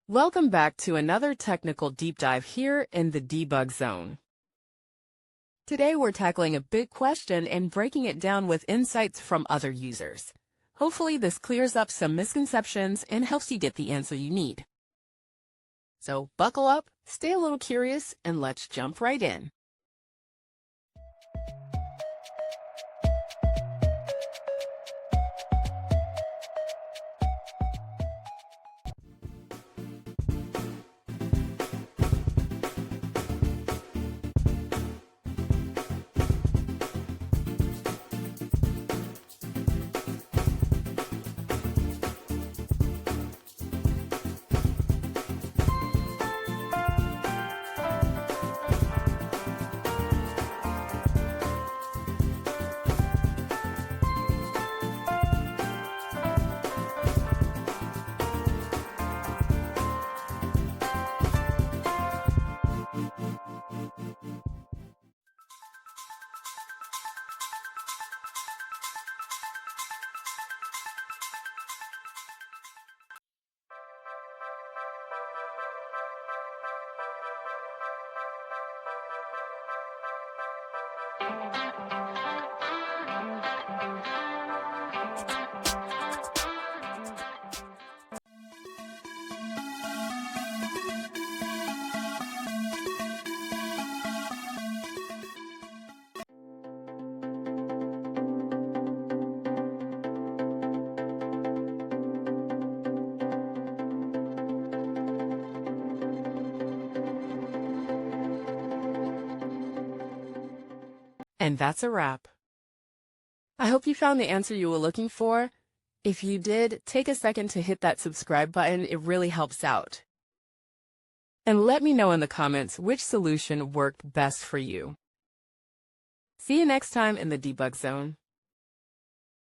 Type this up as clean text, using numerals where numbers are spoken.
Welcome back to another technical deep dive here in the debug zone. Today we're tackling a big question and breaking it down with insights from other users. Hopefully this clears up some misconceptions and helps you get the answer you need. So buckle up, stay a little curious, and let's jump right in. And that's a wrap. I hope you found the answer you were looking for. If you did, take a second to hit that subscribe button. It really helps out. And let me know in the comments which solution worked best for you. See you next time in the debug zone.